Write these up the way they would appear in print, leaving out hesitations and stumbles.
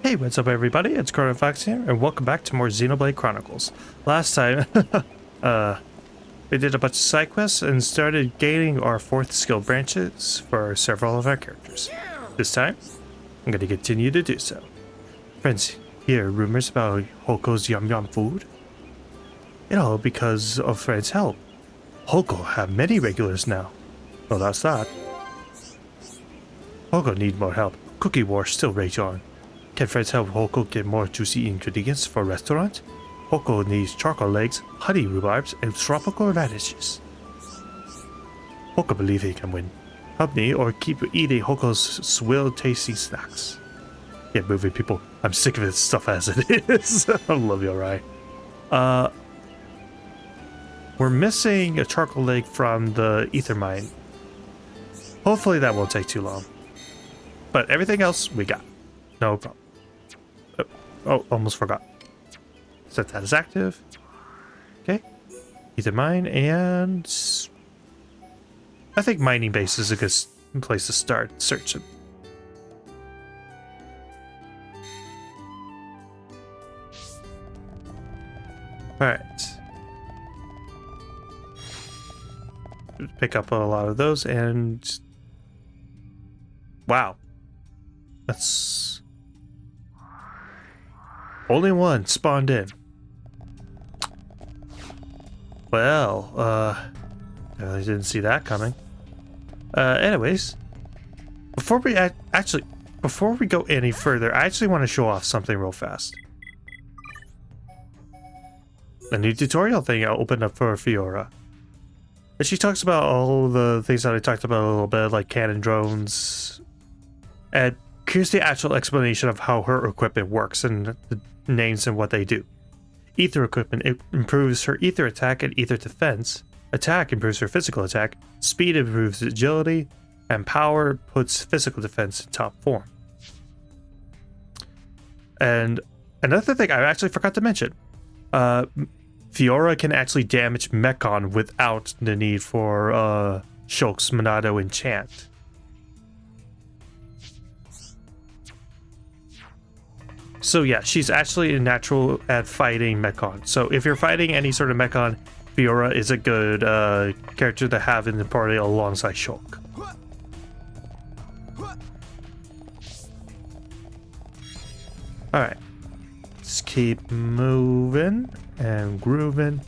Hey, what's up everybody? It's Chronicles here, and welcome back to more Xenoblade Chronicles. Last time, we did a bunch of side quests and started gaining our 4th skill branches for several of our characters. This time, I'm going to continue to do so. Friends, hear rumors about Hoko's yum yum food? It all because of Fred's help. Hoko have many regulars now. Well, that's that. Hoko need more help. Cookie War still rage on. Can friends help Hoko get more juicy ingredients for a restaurant? Hoko needs charcoal legs, honey rhubarbs, and tropical radishes. Hoko believe he can win. Help me or keep eating Hoko's swill tasty snacks. Get moving, people. I'm sick of this stuff as it is. I love you, alright. We're missing a charcoal leg from the ether mine. Hopefully that won't take too long. But everything else we got. No problem. Oh, almost forgot. Set that as active. Okay. Ether mine, and I think mining base is a good place to start searching. Alright. Pick up a lot of those, and wow. That's only one spawned in. Well, I didn't see that coming. Anyways, before we before we go any further, I actually want to show off something real fast. A new tutorial thing I opened up for Fiora. And she talks about all the things that I talked about a little bit, like cannon drones. And here's the actual explanation of how her equipment works and the names and what they do. Ether equipment, it improves her ether attack and ether defense. Attack improves her physical attack. Speed improves agility. And power puts physical defense in top form. And another thing I actually forgot to mention. Fiora can actually damage Mechon without the need for Shulk's Monado enchant. So yeah, she's actually a natural at fighting Mechon. So if you're fighting any sort of Mechon, Fiora is a good character to have in the party alongside Shulk. Alright. Let's keep moving and grooving.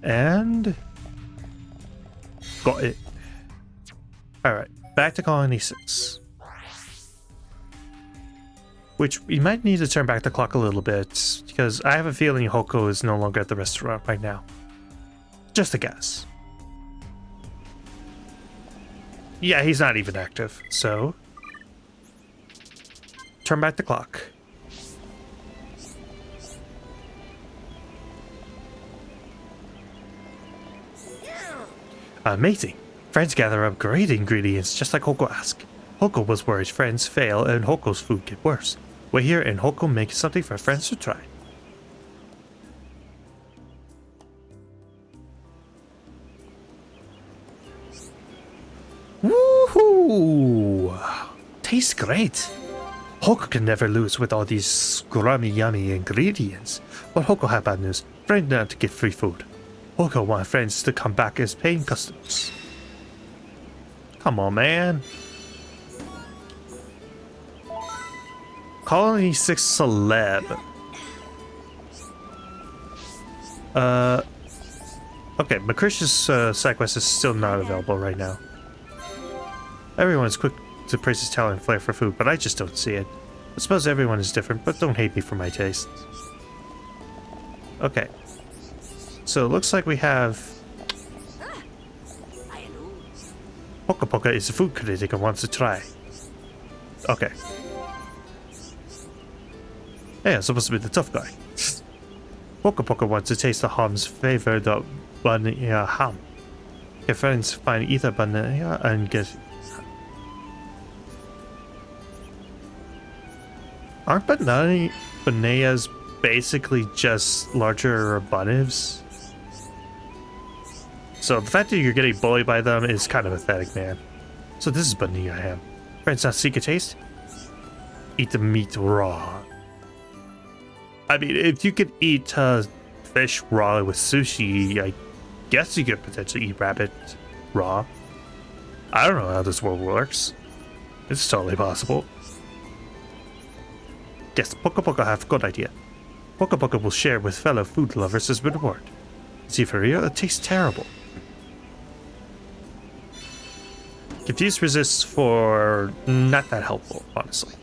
And got it. Alright, back to Colony 6. Which we might need to turn back the clock a little bit, because I have a feeling Hoko is no longer at the restaurant right now. Just a guess. Yeah, he's not even active, so turn back the clock. Amazing. Friends gather up great ingredients just like Hoko asked. Hoko was worried friends fail and Hoko's food get worse. We're here and Hoko makes something for friends to try. Woohoo! Tastes great. Hoko can never lose with all these scrummy yummy ingredients. But Hoko have bad news. Friends not to get free food. Hoko want friends to come back as paying customers. Come on, man. Colony 6 celeb. Okay, Makrish's side quest is still not available right now. Everyone's quick to praise his talent and flair for food, but I just don't see it. I suppose everyone is different, but don't hate me for my tastes. Okay. So it looks like we have Poka Poka is a food critic and wants to try. Okay. Hey, I'm supposed to be the tough guy. Poka Poka wants to taste the ham's favorite banana ham. Your friends find either banana and get. Aren't bananas basically just larger bunnives? So the fact that you're getting bullied by them is kind of pathetic, man. So this is banana ham. Friends not seek a taste? eat the meat raw. I mean, if you could eat fish raw with sushi, I guess you could potentially eat rabbit raw. I don't know how this world works. It's totally possible. Yes, Poco Poco have a good idea. Poco Poco will share with fellow food lovers as a reward. See, for real, it tastes terrible. Confused resists for not that helpful, honestly.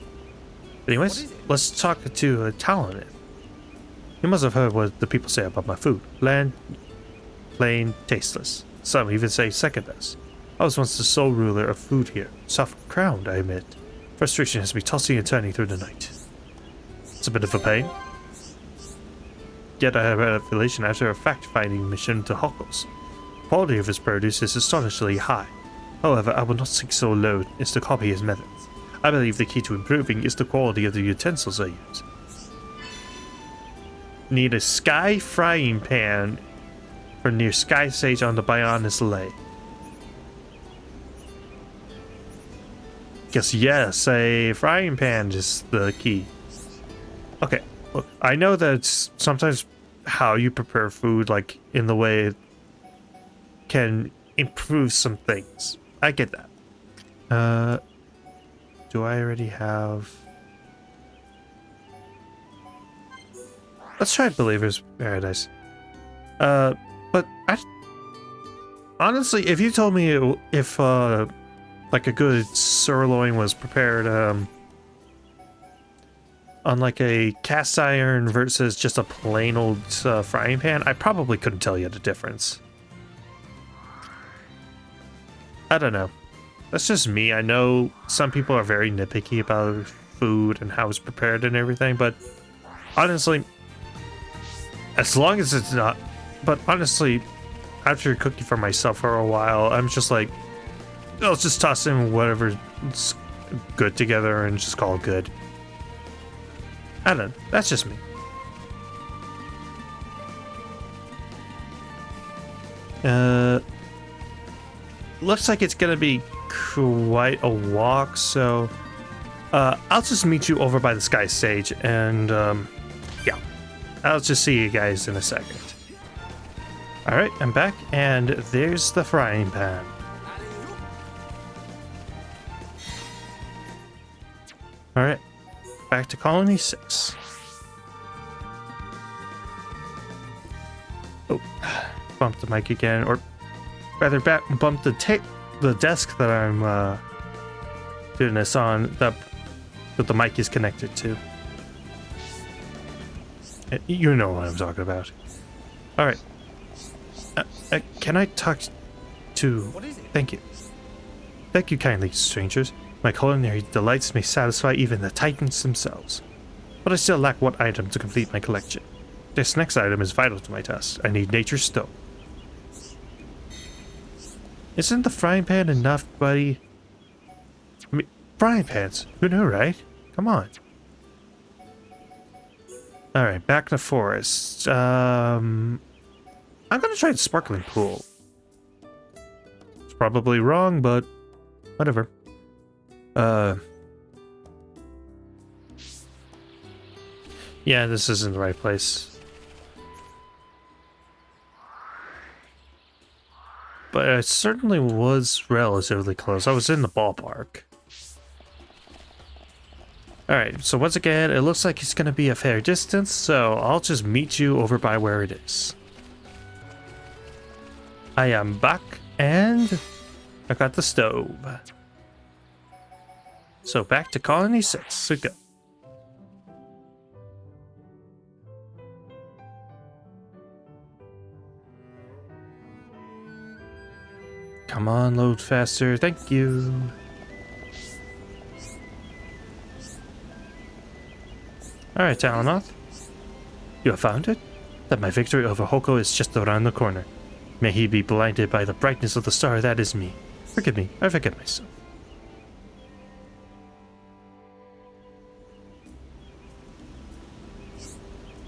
Anyways, let's talk to Talon. You must have heard what the people say about my food. Bland, plain, tasteless. Some even say second best. I was once the sole ruler of food here. Soft crowned, I admit. Frustration has me tossing and turning through the night. It's a bit of a pain. Yet I have a revelation after a fact-finding mission to Chronicles. The quality of his produce is astonishingly high. However, I will not sink so low as to copy his methods. I believe the key to improving is the quality of the utensils I use. Need a sky frying pan for near Sky Sage on the Bionis Lay. Guess yes, a frying pan is the key. Okay, look, I know that sometimes how you prepare food, like in the way it can improve some things. I get that. Do I already have... Let's try Believer's Paradise. But honestly, if you told me if like a good sirloin was prepared on like a cast iron versus just a plain old frying pan, I probably couldn't tell you the difference. I don't know. That's just me. I know some people are very nitpicky about food and how it's prepared and everything, but honestly, as long as it's not... But honestly, after cooking for myself for a while, I'm just like, I'll just toss in whatever's good together and just call it good. I don't know. That's just me. Looks like it's gonna be quite a walk, so I'll just meet you over by the Sky Sage, and yeah, I'll just see you guys in a second. Alright, I'm back, and there's the frying pan. Alright, back to Colony 6. Oh, bumped the mic again, or rather bumped the desk that I'm doing this on, that the mic is connected to. You know what I'm talking about. Alright. Can I talk to... Thank you. Thank you kindly, strangers. My culinary delights may satisfy even the Titans themselves. But I still lack one item to complete my collection. This next item is vital to my task. I need nature's stone. Isn't the frying pan enough, buddy? I mean, frying pans. Who knew, right? Come on. Alright, back to the forest. I'm gonna try the sparkling pool. It's probably wrong, but whatever. Yeah, this isn't the right place. But it certainly was relatively close. I was in the ballpark. Alright, so once again, it looks like it's going to be a fair distance, so I'll just meet you over by where it is. I am back, and I got the stove. So back to Colony 6, so go. Come on, load faster, thank you. Alright, Talanoth. You have found it? That my victory over Hoko is just around the corner. May he be blinded by the brightness of the star that is me. Forgive me, I forget myself.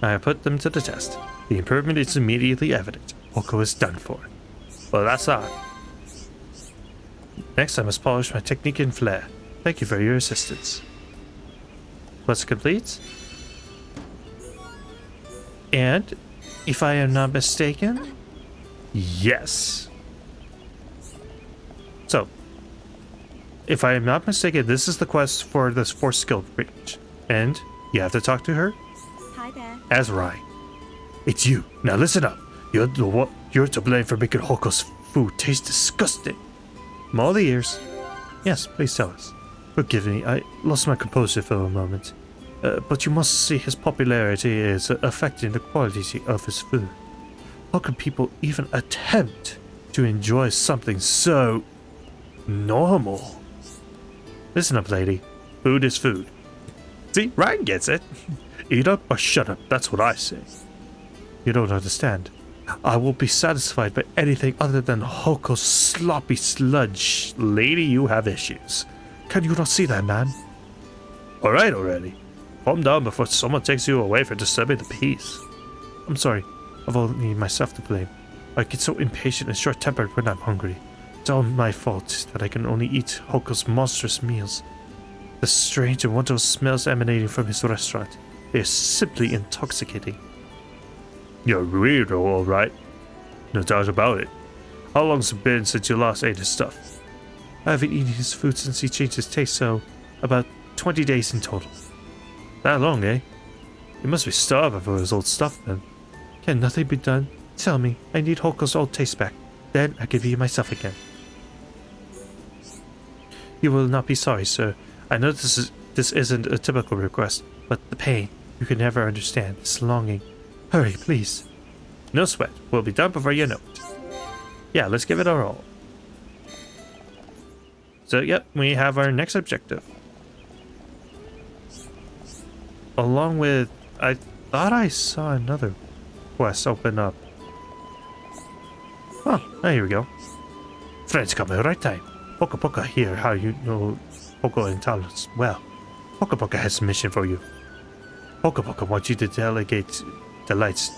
I have put them to the test. The improvement is immediately evident. Hoko is done for. Well, that's odd. Next, I must polish my technique and flair. Thank you for your assistance. Quest complete. And, if I am not mistaken, yes. So, if I am not mistaken, this is the quest for this 4th skill range. And you have to talk to her. Hi there. Azrai. It's you. Now listen up. You're to blame for making Hoko's food taste disgusting. I'm all ears. Yes, please tell us. Forgive me, I lost my composure for a moment. But you must see his popularity is affecting the quality of his food. How can people even attempt to enjoy something so normal? Listen up, lady. Food is food. See, Ryan gets it. Eat up or shut up, that's what I say. You don't understand. I will be satisfied by anything other than Hoko's sloppy sludge. Lady, you have issues. Can you not see that, man? Alright already. Calm down before someone takes you away for disturbing the peace. I'm sorry. I've only myself to blame. I get so impatient and short-tempered when I'm hungry. It's all my fault that I can only eat Hoko's monstrous meals. The strange and wonderful smells emanating from his restaurant. They are simply intoxicating. You're a weirdo, alright. No doubt about it. How long's it been since you last ate his stuff? I haven't eaten his food since he changed his taste, so about 20 days in total. That long, eh? You must be starving for his old stuff, then. Can nothing be done? Tell me, I need Hoko's old taste back. Then I can be myself again. You will not be sorry, sir. I know this isn't a typical request, but the pain, you can never understand, this longing. Hurry, please. No sweat. We'll be done before you know it. Yeah, let's give it our all. So, yep, we have our next objective. Along with... I thought I saw another quest open up. Oh, here we go. Friends coming right time. Poka Poka here, how you know Hoko and Talos well. Poka Poka has a mission for you. Poka Poka wants you to delegate the lights.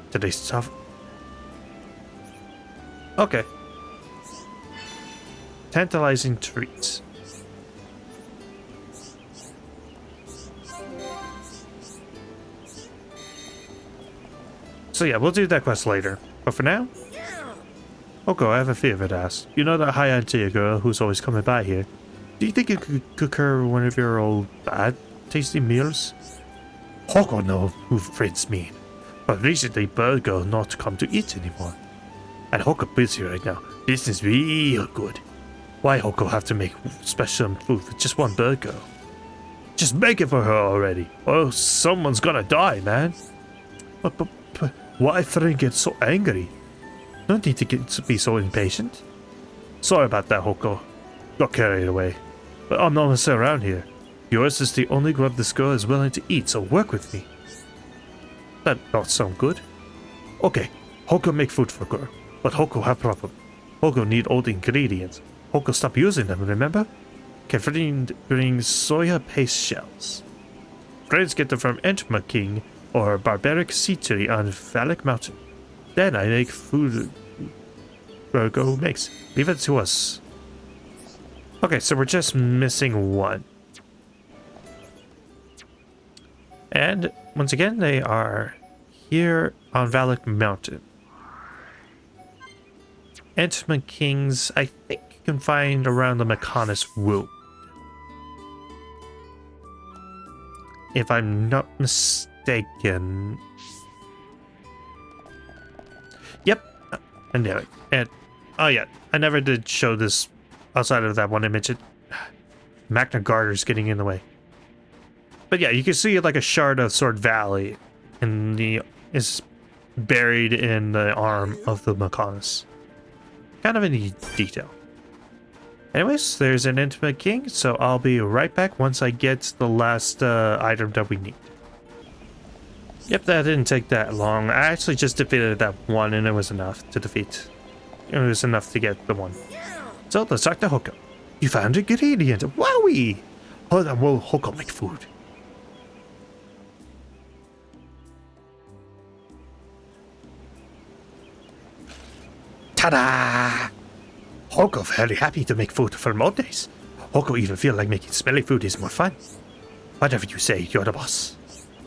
Today's stuff. Okay. Tantalizing treats. So yeah, we'll do that quest later. But for now, Hoko, I have a favor to ask. You know that high auntie girl who's always coming by here? Do you think you could cook her one of your old bad tasting meals? Hoko knows who friends mean, but recently Bird Girl not come to eat anymore. And Hoko busy right now. Business real good. Why Hoko have to make special food for just one Bird Girl? Just make it for her already, or someone's gonna die, man. But why Fring get so angry? No need to be so impatient. Sorry about that, Hoko. Got carried away. But I'm almost around here. Yours is the only grub this girl is willing to eat, so work with me. That not sound good. Okay, Hoko make food for girl, but Hoko have problem. Hoko need old ingredients. Hoko stop using them, remember? Can friend bring soya paste shells. Friends get them from Entma King or Barbaric Seatery on Valak Mountain. Then I make food Virgo makes. Leave it to us. Okay, so we're just missing one. And once again, they are here on Valak Mountain. Entman Kings, I think you can find around the Mechonis Wood. If I'm not mistaken. Yep, I knew it. And oh yeah, I never did show this outside of that one image. Magna Garter's getting in the way. But yeah, you can see like a shard of Sword Valley in the is buried in the arm of the Mechonis. Kind of a neat detail. Anyways, there's an Intimate King, so I'll be right back once I get the last item that we need. Yep, that didn't take that long. I actually just defeated that one and it was enough to defeat. It was enough to get the one. So let's talk to Hoko. You found a ingredient. Wowie! Hold on, will Hoko make food? Ta-da! Hoko very happy to make food for more days. Hoko even feel like making smelly food is more fun. Whatever you say, you're the boss.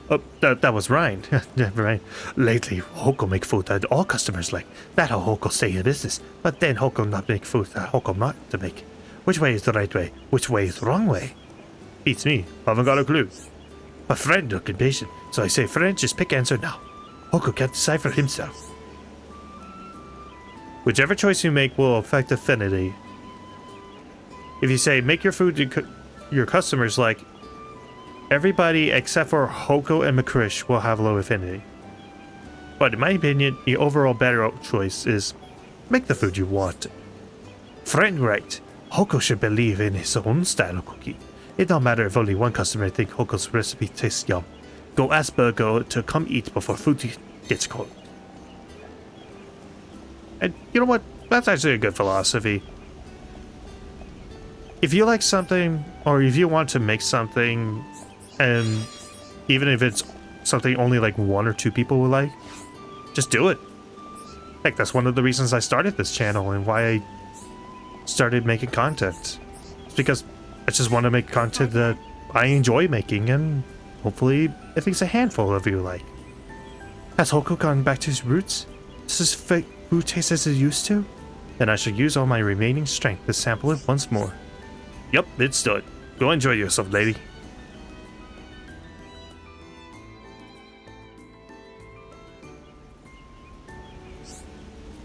Oh, that was Ryan. Never mind. Lately, Hoko make food that all customers like. That how Hoko stay in business. But then Hoko not make food that Hoko not to make. Which way is the right way? Which way is the wrong way? Beats me. Haven't got a clue. My friend look impatient, so I say, friend, just pick answer now. Hoko can't decipher himself. Whichever choice you make will affect affinity. If you say, make your food your customers like, everybody except for Hoko and Makrish will have low affinity. But in my opinion, the overall better choice is, make the food you want. Friend right. Hoko should believe in his own style of cooking. It don't matter if only one customer think Hoko's recipe tastes yum. Go ask Burgo to come eat before food gets cold. And you know what? That's actually a good philosophy. If you like something, or if you want to make something, and even if it's something only like 1 or 2 people will like, just do it. Heck, that's one of the reasons I started this channel and why I started making content. It's because I just want to make content that I enjoy making, and hopefully at least a handful of you like. Has Hoko gone back to his roots? Does his food taste as it used to? Then I should use all my remaining strength to sample it once more. Yup, it's done. Go enjoy yourself, lady.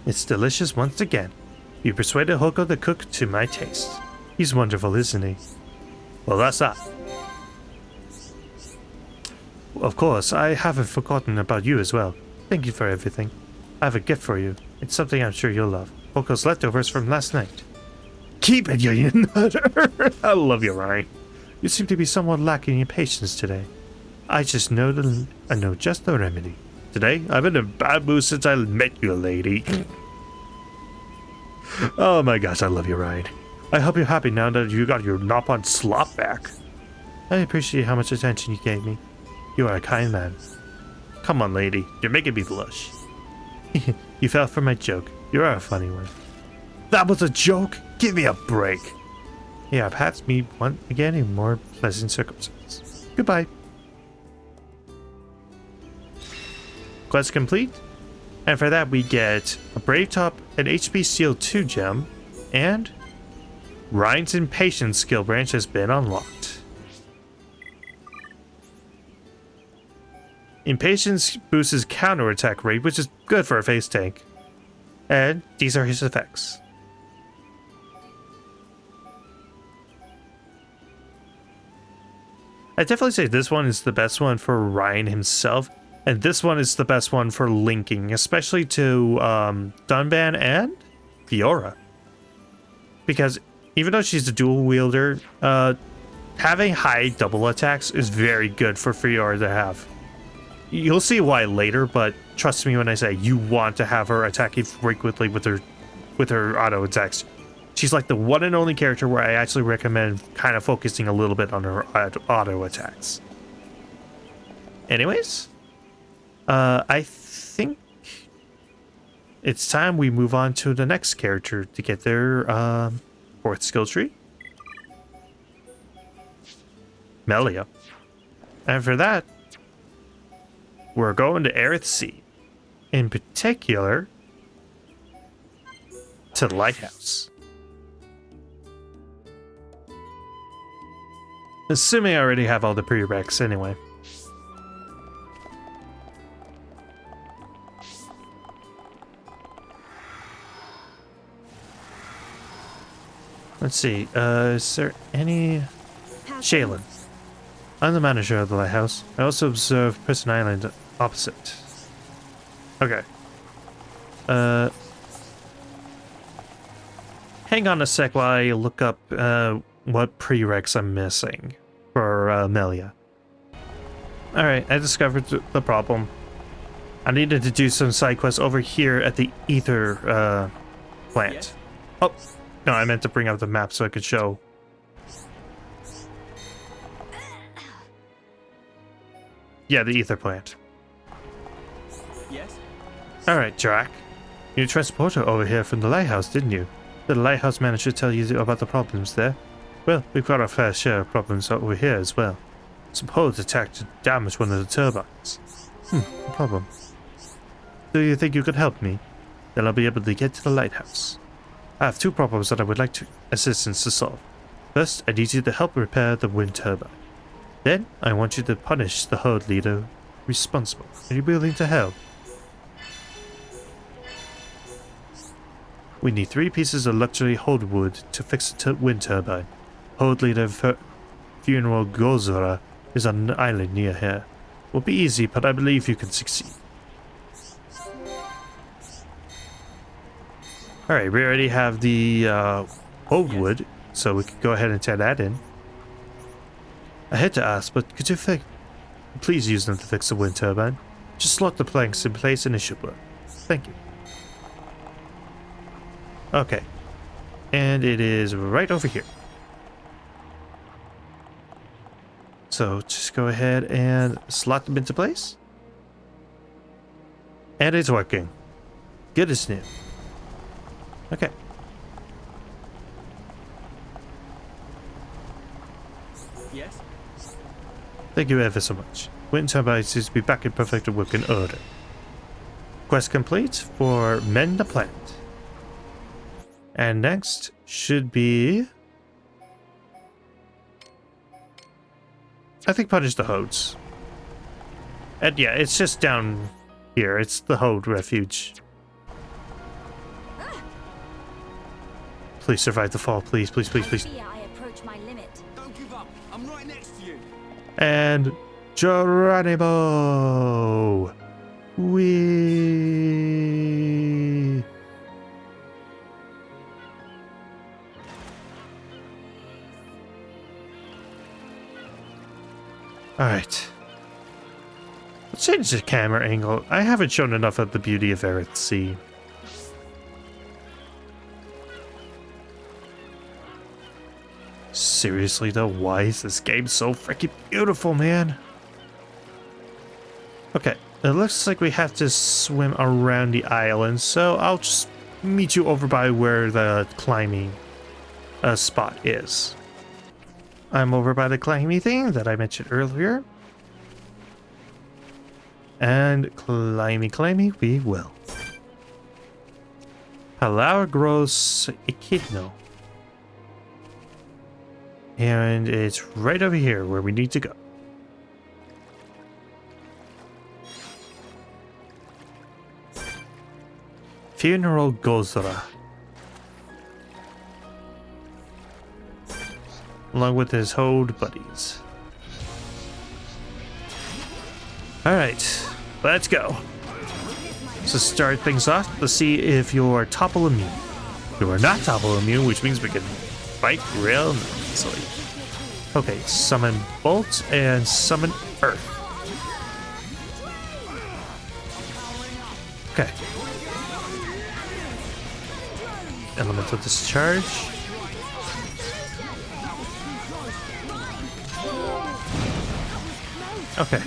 It's delicious once again. You persuaded Hoko to cook to my taste. He's wonderful, isn't he? Well, that's that. Of course, I haven't forgotten about you as well. Thank you for everything. I have a gift for you. It's something I'm sure you'll love. Hoko's leftovers from last night. Keep it, you nutter! I love you, Ryan. You seem to be somewhat lacking in patience today. I know just the remedy. Today, I've been in a bad mood since I met you, lady. Oh my gosh, I love you, Ryan. I hope you're happy now that you got your Nopon slop back. I appreciate how much attention you gave me. You are a kind man. Come on, lady. You're making me blush. You fell for my joke. You are a funny one. That was a joke? Give me a break. Yeah, perhaps meet once again in more pleasant circumstances. Goodbye. Quest complete. And for that we get a Brave Top, an HP Steel 2 gem, and Ryan's Impatience skill branch has been unlocked. Impatience boosts his counterattack rate, which is good for a face tank. And these are his effects. I'd definitely say this one is the best one for Ryan himself, and this one is the best one for linking, especially to Dunban and Fiora. Because even though she's a dual wielder, having high double attacks is very good for Fiora to have. You'll see why later, but trust me when I say you want to have her attacking frequently with her auto attacks. She's like the one and only character where I actually recommend kind of focusing a little bit on her auto attacks. Anyways, I think it's time we move on to the next character to get their 4th skill tree. Melia. And for that, we're going to Aerith Sea. In particular, to the lighthouse. Assuming I already have all the prereqs anyway. Let's see, is there any... Shaylin. I'm the manager of the lighthouse. I also observe Prison Island opposite. Okay. Hang on a sec while I look up what prereqs I'm missing for Melia. Alright, I discovered the problem. I needed to do some side quests over here at the ether plant. Yes. Oh, no, I meant to bring up the map so I could show. Yeah, the ether plant. Yes. Alright, Jack. You transported over here from the lighthouse, didn't you? Did the lighthouse manage to tell you about the problems there? Well, we've got our fair share of problems over here as well. Suppose attack to damage one of the turbines. No problem. Do you think you could help me? Then I'll be able to get to the lighthouse. I have two problems that I would like assistance to solve. First, I need you to help repair the wind turbine. Then, I want you to punish the herd leader responsible. Are you willing to help? We need 3 pieces of luxury hold wood to fix the wind turbine. Hold leader funeral Gozora is on an island near here. Will be easy, but I believe you can succeed. Alright, we already have the hold wood, so we can go ahead and turn that in. I hate to ask, but could you please use them to fix the wind turbine? Just slot the planks in place and it should work. Thank you. Okay. And it is right over here. So just go ahead and slot them into place. And it's working. Good as new. Okay. Yes? Thank you ever so much. Wind turbine seems to be back in perfect working order. Quest complete for mend the plant. And next should be... I think punish the Hodes. And yeah, it's just down here. It's the Hode refuge. Please survive the fall, please, please, please, please. I approach my limit. Don't give up. I'm right next to you. And Geronimo! Wee! Alright. Let's change the camera angle. I haven't shown enough of the beauty of Earth Sea. Seriously though, why is this game so freaking beautiful, man? Okay, it looks like we have to swim around the island, so I'll just meet you over by where the climbing spot is. I'm over by the climbing thing that I mentioned earlier. And climbing we will. Palagros Echidno. And it's right over here where we need to go. Funeral Gozora. Along with his Hode buddies. Alright, let's go. So start things off, let's see if you're topple immune. You are not topple immune, which means we can fight real easily. Okay, summon Bolt and summon Earth. Okay. Elemental Discharge. Okay.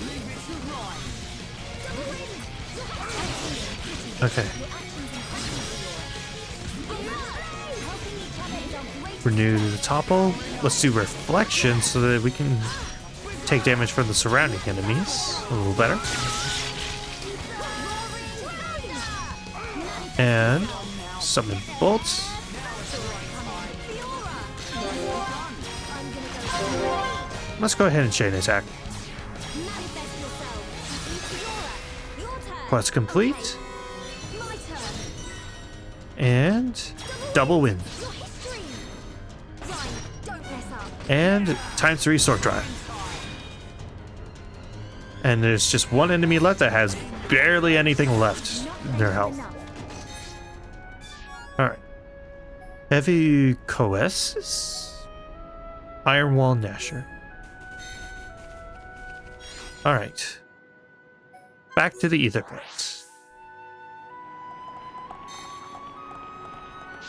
Okay. Renew the topple. Let's do reflection so that we can take damage from the surrounding enemies a little better. And summon bolts. Let's go ahead and chain attack. Quest complete. And double wind. And times 3 sword drive. And there's just one enemy left that has barely anything left in their health. Alright. Heavy Coesis? Iron Wall Gnasher. Alright. Back to the ether plates.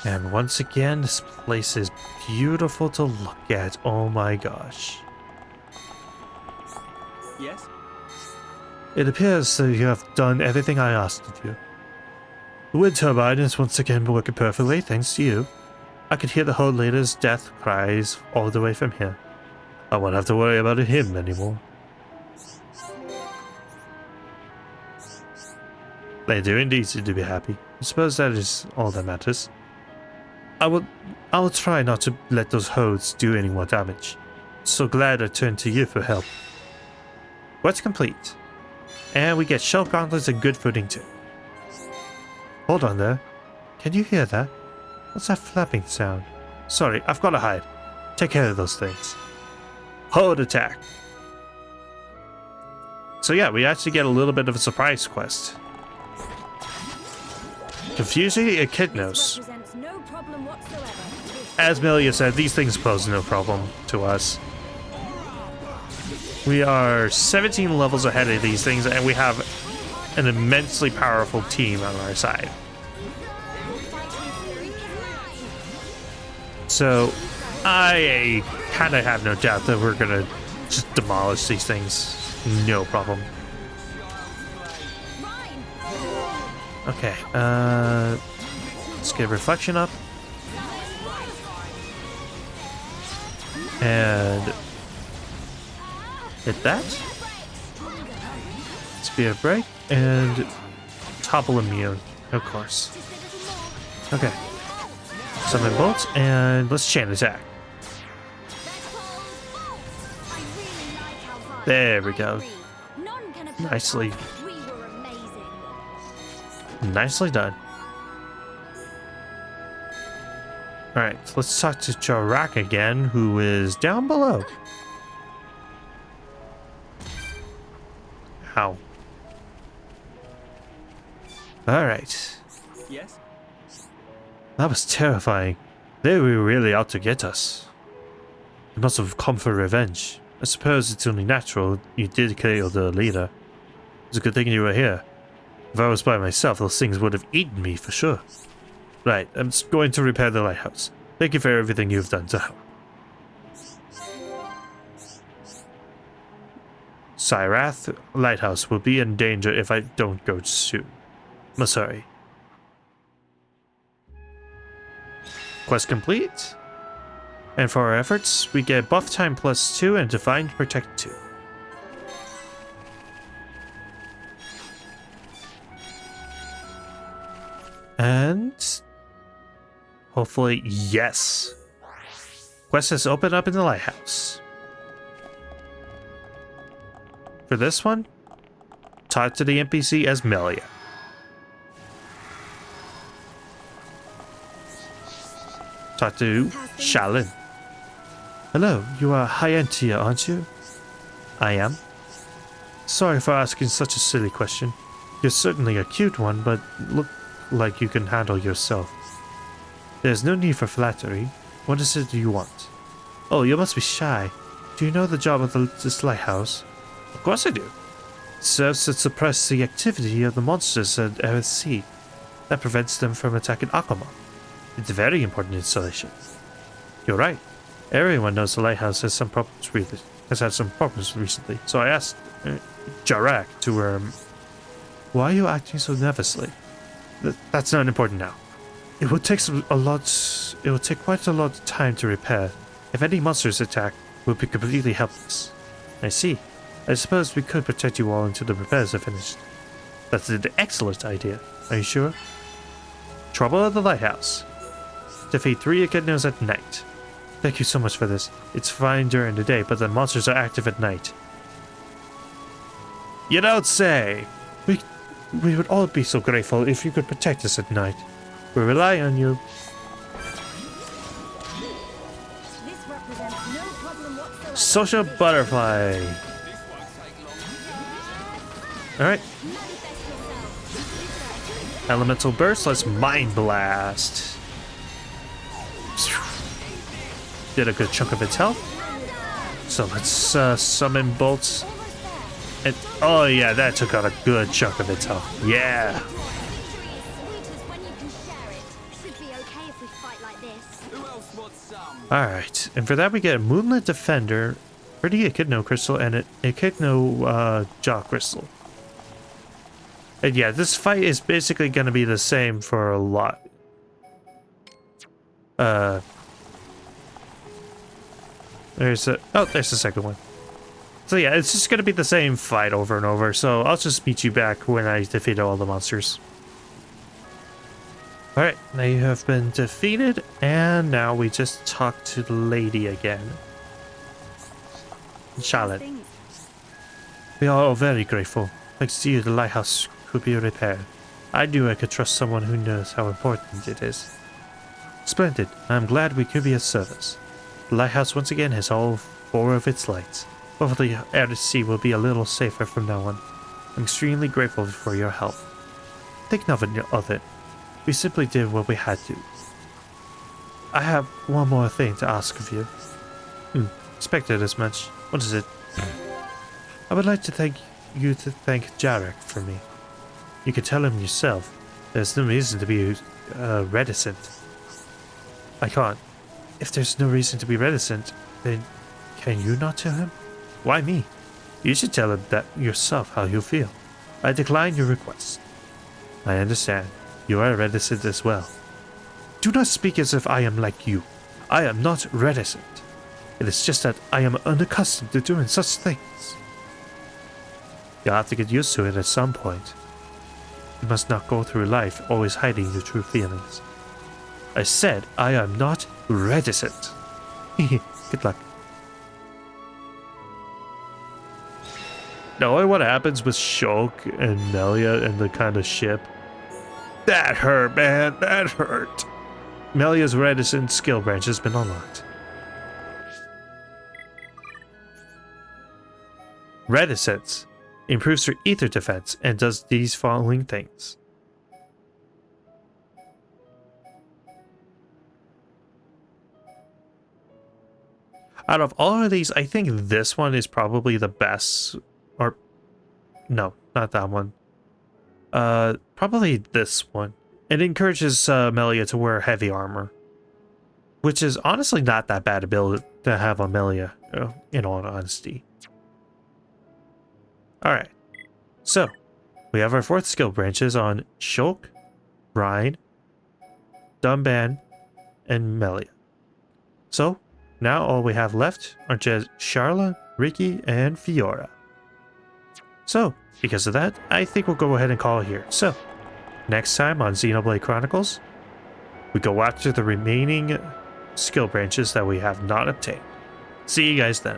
And once again, this place is beautiful to look at. Oh my gosh. Yes? It appears that you have done everything I asked of you. The wind turbine is once again working perfectly, thanks to you. I could hear the whole leader's death cries all the way from here. I won't have to worry about him anymore. They do indeed seem to be happy. I suppose that is all that matters. I will try not to let those hodes do any more damage. So glad I turned to you for help. Quest complete. And we get shell gauntlets and good footing too. Hold on there. Can you hear that? What's that flapping sound? Sorry, I've got to hide. Take care of those things. Horde attack. So yeah, we actually get a little bit of a surprise quest. Confusing echidnos. As Melia said, these things pose no problem to us. We are 17 levels ahead of these things, and we have an immensely powerful team on our side. So, I kind of have no doubt that we're gonna just demolish these things. No problem. Okay, let's get reflection up. And hit that. Spear break and topple immune, of course. Okay. Summon bolts and let's chain attack. There we go. Nicely done. Alright, let's talk to Jarak again, who is down below. Ow. Alright. Yes? That was terrifying. They were really out to get us. They must have come for revenge. I suppose it's only natural you did kill the leader. It's a good thing you were here. If I was by myself, those things would have eaten me for sure. Right, I'm just going to repair the lighthouse. Thank you for everything you've done to help. Syrath Lighthouse will be in danger if I don't go soon. Masari. Quest complete. And for our efforts, we get buff time +2 and divine protect 2. And hopefully, yes. Quest has opened up in the lighthouse. For this one, talk to the NPC as Melia. Talk to Shalin. Hello, you are Hyentia, aren't you? I am. Sorry for asking such a silly question. You're certainly a cute one, but look like you can handle yourself. There's no need for flattery. What is it you want? Oh, you must be shy. Do you know the job of this lighthouse? Of course I do. It serves to suppress the activity of the monsters at Aerith Sea. That prevents them from attacking Akama. It's a very important installation. You're right. Everyone knows the lighthouse has had some problems recently. So I asked Jarak to why are you acting so nervously? That's not important now. It will take quite a lot of time to repair. If any monsters attack, we'll be completely helpless. I see. I suppose we could protect you all until the repairs are finished. That's an excellent idea. Are you sure? Trouble at the lighthouse. Defeat 3 echidnos at night. Thank you so much for this. It's fine during the day, but the monsters are active at night. You don't say! We would all be so grateful if you could protect us at night. We rely on you. Social butterfly. Alright. Elemental burst, let's mind blast. Did a good chunk of its health. So let's summon bolts. And, oh yeah, that took out a good chunk of its health. Yeah. Alright, and for that we get a Moonlit Defender, pretty Echidno Crystal, and an Echidno Jaw Crystal. And yeah, this fight is basically going to be the same for a lot. There's the second one. So yeah, it's just gonna be the same fight over and over, so I'll just meet you back when I defeat all the monsters. Alright, now you have been defeated, and now we just talk to the lady again. Charlotte. We are all very grateful. Thanks to you, the lighthouse could be repaired. I knew I could trust someone who knows how important it is. Splendid. I'm glad we could be of service. The lighthouse once again has all 4 of its lights. Hopefully our sea will be a little safer from now on. I'm extremely grateful for your help. Think nothing of it. We simply did what we had to. I have one more thing to ask of you. Expected as much. What is it? I would like to thank Jarek for me. You can tell him yourself. There's no reason to be reticent. I can't. If there's no reason to be reticent, then can you not tell him? Why me? You should tell him that yourself how you feel. I decline your request. I understand. You are reticent as well. Do not speak as if I am like you. I am not reticent. It is just that I am unaccustomed to doing such things. You'll have to get used to it at some point. You must not go through life always hiding your true feelings. I said I am not reticent. Good luck. Knowing what happens with Shulk and Melia and the kind of ship, that hurt, man. That hurt. Melia's reticent skill branch has been unlocked. Reticence improves her ether defense and does these following things. Out of all of these, I think this one is probably the best. Or, no, not that one. Probably this one. It encourages Melia to wear heavy armor, which is honestly not that bad ability to have on Melia, in all honesty. Alright, so we have our 4th skill branches on Shulk, Rhine, Dunban, and Melia. So, now all we have left are just Charla, Ricky, and Fiora. So, because of that, I think we'll go ahead and call it here. So, next time on Xenoblade Chronicles, we go after the remaining skill branches that we have not obtained. See you guys then.